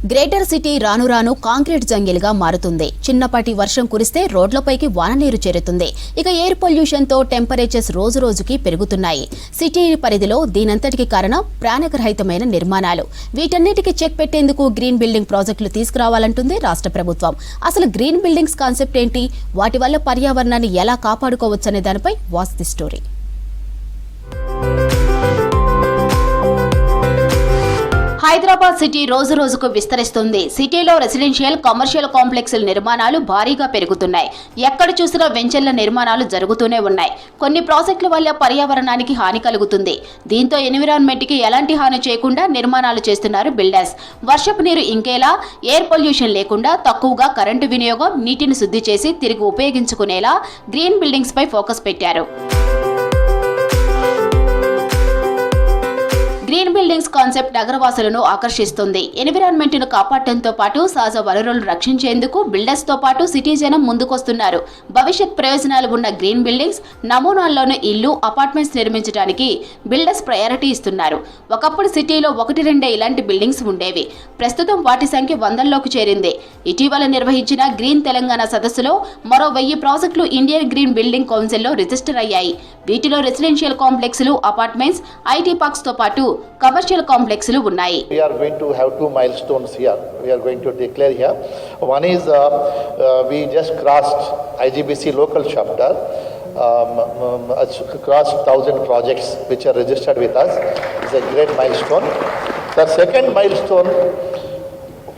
Greater city రాను రాను concrete జంగిల్గా మారుతుంది. చిన్నపాటి వర్షం కురిస్తే రోడ్లపైకి వాననీరు చేరుతుంది. ఇక ఎయిర్ పొల్యూషన్తో టెంపరేచర్స్ రోజు రోజుకి పెరుగుతున్నాయి. సిటీ పరిధిలో దీనంతటికి కారణం ప్రాణగ్రహితమైన నిర్మాణాలు. వీటన్నిటికీ చెక్ పెట్టేందుకు గ్రీన్ బిల్డింగ్ ప్రాజెక్టులు తీసుకురావాలంటుంది రాష్ట్ర ప్రభుత్వం. అసలు గ్రీన్ బిల్డింగ్స్ కాన్సెప్ట్ ఏంటి, వాటి వల్ల పర్యావరణాన్ని ఎలా కాపాడుకోవచ్చనే దానిపై watch the story. Hyderabad city రోజు రోజుకు విస్తరిస్తుంది. సిటీలో రెసిడెన్షియల్, కమర్షియల్ కాంప్లెక్స్ల నిర్మాణాలు భారీగా పెరుగుతున్నాయి. ఎక్కడ చూసినా వెంచర్ల నిర్మాణాలు జరుగుతూనే ఉన్నాయి. కొన్ని ప్రాజెక్టుల వల్ల పర్యావరణానికి హాని కలుగుతుంది. దీంతో ఎన్విరాన్మెంట్ కి ఎలాంటి హాని చేయకుండా నిర్మాణాలు చేస్తున్నారు బిల్డర్స్. వర్షపు నీరు ఇంకేలా, ఎయిర్ పొల్యూషన్ లేకుండా తక్కువగా కరెంటు వినియోగం, నీటిని శుద్ధి చేసి తిరిగి ఉపయోగించుకునేలా గ్రీన్ బిల్డింగ్స్ పై ఫోకస్ పెట్టారు. గ్రీన్ బిల్డింగ్స్ కాన్సెప్ట్ నగరవాసులను ఆకర్షిస్తుంది. ఎన్విరాన్మెంట్ ను కాపాడటంతో పాటు సహజ వనరులను రక్షించేందుకు బిల్డర్స్ తో పాటు సిటీ జనం ముందుకొస్తున్నారు. భవిష్యత్ ప్రయోజనాలు ఉన్న గ్రీన్ బిల్డింగ్స్ నమూనాల్లోని ఇల్లు, అపార్ట్మెంట్స్ నిర్మించడానికి బిల్డర్స్ ప్రయారిటీ ఇస్తున్నారు. ఒకప్పుడు సిటీలో 1-2 ఇలాంటి బిల్డింగ్స్ ఉండేవి. ప్రస్తుతం వాటి సంఖ్య వందల్లోకి చేరింది. ఇటీవల నిర్వహించిన గ్రీన్ తెలంగాణ సదస్సులో మరో 1000 ప్రాజెక్టులు ఇండియన్ గ్రీన్ బిల్డింగ్ కౌన్సిల్లో రిజిస్టర్ అయ్యాయి. వీటిలో రెసిడెన్షియల్ కాంప్లెక్స్లు, అపార్ట్మెంట్స్, ఐటీ పార్క్స్ తో పాటు కమర్షియల్ కాంప్లెక్స్లు ఉన్నాయి. We are going to have 2 milestones here. We are going to declare here. One is we just crossed IGBC local chapter. Crossed 1000 projects which are registered with us. It's a great milestone. The second milestone,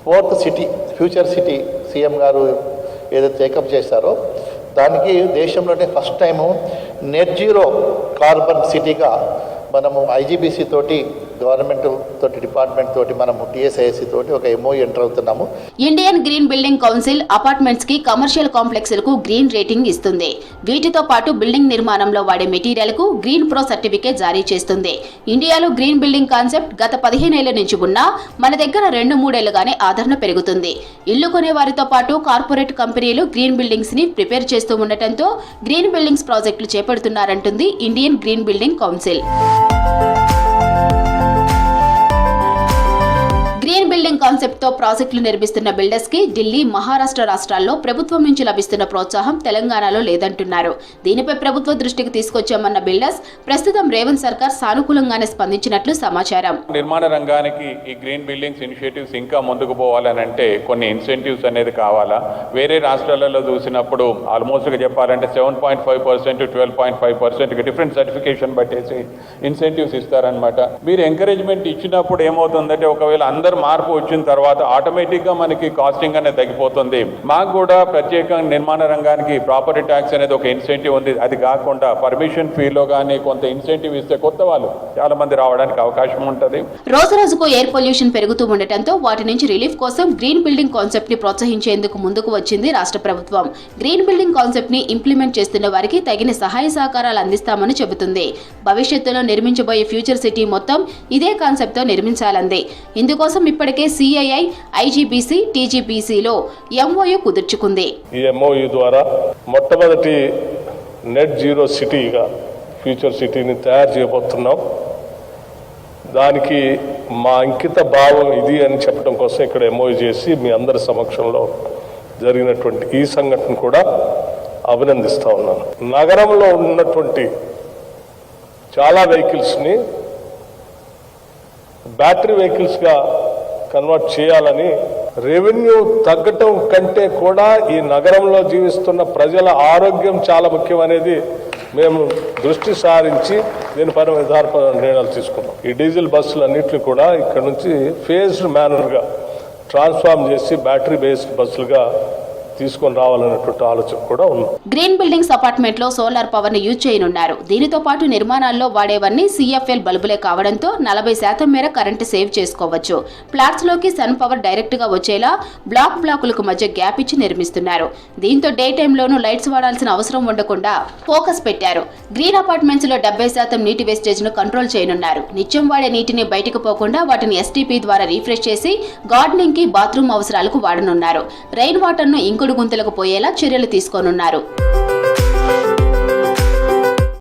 fourth city, future city, CM గారు ఏదైతే take up చేశారో దానికి దేశంలోనే first time net zero carbon సిటీగా మనము IGBC తోటి, government తోటి, department తోటి, మనము టీఎస్ఐఎస్సీ తోటి ఒక ఎంఓయూ ఎంటర్ అవుతున్నాము. Indian green building council apartments కి, కమర్షియల్ కాంప్లెక్స్లకు గ్రీన్ రేటింగ్ ఇస్తుంది. వీటితో పాటు బిల్డింగ్ నిర్మాణంలో వాడే మెటీరియల్ కు గ్రీన్ ప్రో సర్టిఫికేట్ జారీ చేస్తుంది. ఇండియాలో గ్రీన్ బిల్డింగ్ కాన్సెప్ట్ గత 15 ఏళ్ల నుంచి ఉన్నా మన దగ్గర 2-3 ఏళ్లుగానే ఆదరణ పెరుగుతుంది. ఇల్లు కొనే వారితో పాటు కార్పొరేట్ కంపెనీలు గ్రీన్ బిల్డింగ్స్ ని ప్రిపేర్ చేస్తూ ఉండటంతో గ్రీన్ బిల్డింగ్స్ ప్రాజెక్టులు చేపడుతున్నారంటుంది Indian green building council. Green building concept తో ప్రాజెక్టులు నిర్మిస్తున్న బిల్డర్స్ కి ఢిల్లీ, మహారాష్ట్ర రాష్ట్రాల్లో ప్రభుత్వం నుంచి లభిస్తున్న ప్రోత్సాహం తెలంగాణలో లేదంటున్నారు. దీనిపై ప్రభుత్వ దృష్టికి తీసుకొచ్చామన్న బిల్డర్స్ ప్రస్తుతం రేవంత్ సర్కార్ సానుకూలంగానే స్పందించినట్లు సమాచారం. నిర్మాణ రంగానికి ఈ గ్రీన్ బిల్డింగ్స్ ఇనిషియేటివ్స్ ఇంకా ముందుకు పోవాలనంటే కొన్ని ఇన్సెంటివ్స్ అనేది కావాలా. వేరే రాష్ట్రాలలో చూసినప్పుడు ఆల్మోస్ట్ చెప్పాలంటే 7.5% to 12.5% డిఫరెంట్ సర్టిఫికేషన్ బట్టేసి ఇన్సెంటివ్స్ ఇస్తారనమాట. మీరు ఎంకరేజ్మెంట్ ఇచ్చినప్పుడు ఏమవుతుందంటే ఒకవేళ అందరు మార్పు వచ్చిన తర్వాత ఆటోమేటిక్ గా మనకి కాస్టింగ్ అనేది తగ్గిపోతుంది. మాకు కూడా ప్రత్యేకంగా నిర్మాణ రంగానికి ప్రాపర్టీ ట్యాక్స్ అనేది ఒక ఇన్సెంటివ్ ఉంది. అది కాకుండా పర్మిషన్ ఫీలో కానీ కొంత ఇన్సెంటివ్ ఇస్తే కొత్త వాళ్ళు చాలా మంది రావడానికి అవకాశం ఉంటుంది. రోజు రోజుకు ఎయిర్ పొల్యూషన్ పెరుగుతూ ఉండటంతో వాటి నుంచి రిలీఫ్ కోసం గ్రీన్ బిల్డింగ్ కాన్సెప్ట్ ని ప్రోత్సహించేందుకు ముందుకు వచ్చింది రాష్ట్ర ప్రభుత్వం. గ్రీన్ బిల్డింగ్ కాన్సెప్ట్ ని ఇంప్లిమెంట్ చేస్తున్న వారికి తగిన సహాయ సహకారాలు అందిస్తామని చెబుతుంది. భవిష్యత్తులో నిర్మించబోయే ఫ్యూచర్ సిటీ మొత్తం ఇదే కాన్సెప్ట్ తో నిర్మించాలంది. ఇందుకోసం ఇప్పటికే సిఐఐ, ఐజీబీసీ, టీజీబీసీలో ఎంఓయూ కుదుర్చుకుంది. ఈ ఎంఓయూ ద్వారా మొట్టమొదటి నెట్ జీరో సిటీగా ఫ్యూచర్ సిటీని తయారు చేయబోతున్నాం. దానికి మా అంకిత భావం ఇది అని చెప్పడం కోసం ఇక్కడ ఎంఓయూ చేసి మీ అందరి సమక్షంలో జరిగినటువంటి ఈ సంఘటన కూడా అభినందిస్తూ ఉన్నాను. నగరంలో ఉన్నటువంటి చాలా వెహికల్స్ని బ్యాటరీ వెహికల్స్గా కన్వర్ట్ చేయాలని, రెవెన్యూ తగ్గటం కంటే కూడా ఈ నగరంలో జీవిస్తున్న ప్రజల ఆరోగ్యం చాలా ముఖ్యమనేది మేము దృష్టి సారించి దీనిపైన విధానపరమైన నిర్ణయాలు తీసుకున్నాం. ఈ డీజిల్ బస్సులు అన్నింటినీ కూడా ఇక్కడ నుంచి ఫేజ్డ్ మేనర్గా ట్రాన్స్ఫార్మ్ చేసి బ్యాటరీ బేస్డ్ బస్సులుగా తీసుకొని రావాలన్నటువంటి ఆలోచన కూడా ఉంది. గ్రీన్ బిల్డింగ్స్ అపార్ట్మెంట్ లో సోలార్ పవర్ ని యూజ్ చేయనున్నారు. దీనితో పాటు నిర్మాణాల్లో వాడేవన్నీ సిఎఫ్ఎల్ బల్బులే కావడంతో 40% మేర కరెంటు సేవ్ చేసుకోవచ్చు. ఫ్లాట్స్ లోకి సన్ పవర్ డైరెక్ట్ గా వచ్చేలా బ్లాకులకు మధ్య గ్యాప్ ఇచ్చి నిర్మిస్తున్నారు. దీంతో డే టైమ్ లోనూ లైట్స్ వాడాల్సిన అవసరం ఉండకుండా ఫోకస్ పెట్టారు. గ్రీన్ అపార్ట్మెంట్స్ లో 70% నీటి వేస్టేజ్ ను కంట్రోల్ చేయనున్నారు. నిత్యం వాడే నీటిని బయటకు పోకుండా వాటిని ఎస్టీపీ ద్వారా రీఫ్రెష్ చేసి గార్డెనింగ్ కి, బాత్రూమ్ అవసరాలకు వాడనున్నారు. రెయిన్ వాటర్ ను ఇంకుడు గుంతలకు పోయేలా చర్యలు తీసుకోనున్నారు.